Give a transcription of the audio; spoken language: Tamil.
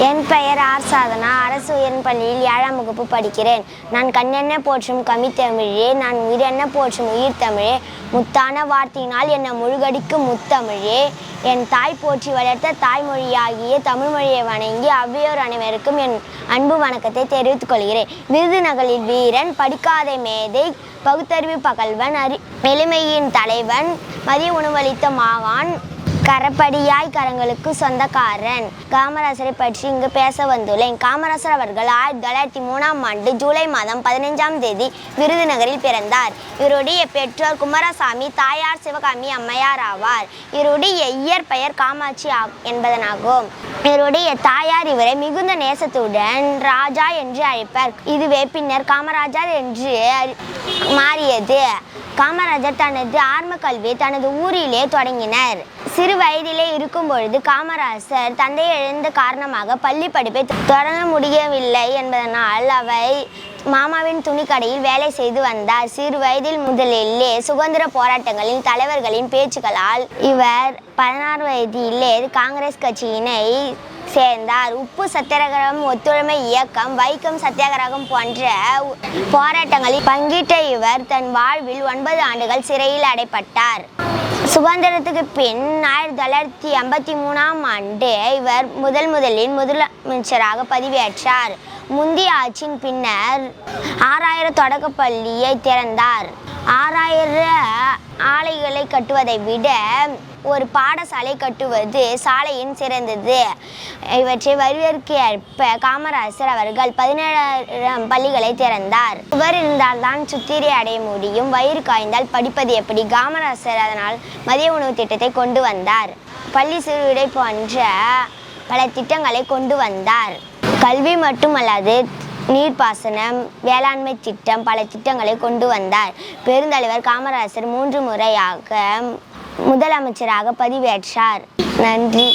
என் பெயர் ஆர் சாதனா. அரசு உயர்நிலைப் பள்ளியில் 7ஆம் வகுப்பு படிக்கிறேன். நான் கண்ணென்ன போற்றும் கமித்தமிழே, நான் உயிரென்ன போற்றும் உயிர் தமிழே, முத்தான வார்த்தையினால் என்னை முழுகடிக்கும் முத்தமிழே, என் தாய் போற்றி வளர்த்த தாய்மொழியாகிய தமிழ்மொழியை வணங்கி அவ்வையோர் அனைவருக்கும் என் அன்பு வணக்கத்தை தெரிவித்துக் கொள்கிறேன். விருதுநகரில் வீரன், படிக்காத மேதை, பகுத்தறிவு பகல்வன், எளிமையின் தலைவன், மதிய உணவளித்த மாகான், கரப்படியாய் கரங்களுக்கு சொந்தக்காரன் காமராசரை பற்றி இங்கு பேச வந்துள்ளேன். காமராசர் அவர்கள் 1903ஆம் ஆண்டு ஜூலை மாதம் 15ஆம் தேதி விருதுநகரில் பிறந்தார். இவருடைய பெற்றோர் குமாரசாமி, தாயார் சிவகாமி அம்மையார் ஆவார். இவருடைய இயற்பெயர் காமாட்சி என்பதனாகும். இவருடைய தாயார் இவரை மிகுந்த நேசத்துடன் ராஜா என்று அழைப்பார். இதுவே பின்னர் காமராஜர் என்று மாறியது. காமராஜர் தனது ஆரம்ப கல்வியை தனது ஊரிலே தொடங்கினார். சிறு வயதிலே இருக்கும் பொழுது காமராசர் தந்தையை இழந்த காரணமாக பள்ளி படிப்பை தொடங்க முடியவில்லை என்பதனால் அவை மாமாவின் துணிக்கடையில் வேலை செய்து வந்தார். சிறு வயதில் முதலிலே சுதந்திர போராட்டங்களின் தலைவர்களின் பேச்சுக்களால் இவர் 16 வயதிலே காங்கிரஸ் கட்சியினை சேர்ந்தார். உப்பு சத்தியாகிரகம், ஒத்துழைமை இயக்கம், வைக்கம் சத்தியாகிரகம் போன்ற போராட்டங்களில் பங்கிட்ட இவர் தன் வாழ்வில் 9 ஆண்டுகள் சிறையில் அடைப்பட்டார். சுதந்திரத்துக்கு பின் 1953ஆம் ஆண்டு இவர் முதலில் முதலமைச்சராக பதவியேற்றார். முந்தைய ஆட்சியின் பின்னர் 6000 தொடக்கப்பள்ளியை திறந்தார். 6000 ஆலைகளை கட்டுவதை விட ஒரு பாடசாலை கட்டுவது சாலையின் சிறந்தது. இவற்றை வரவேற்க காமராசர் அவர்கள் 17 பள்ளிகளை திறந்தார். சுவர் இருந்தால்தான் சுத்திரை அடைய முடியும், வயிறு காய்ந்தால் படிப்பது எப்படி? காமராசர் அதனால் மதிய உணவு திட்டத்தை கொண்டு வந்தார். பள்ளி சீருடை போன்ற பல திட்டங்களை கொண்டு வந்தார். கல்வி மட்டுமல்லாது நீர்ப்பாசனம், வேளாண்மை திட்டம், பல திட்டங்களை கொண்டு வந்தார். பெருந்தலைவர் காமராசர் 3 முறையாக முதலமைச்சராக பதவியேற்றார். நன்றி.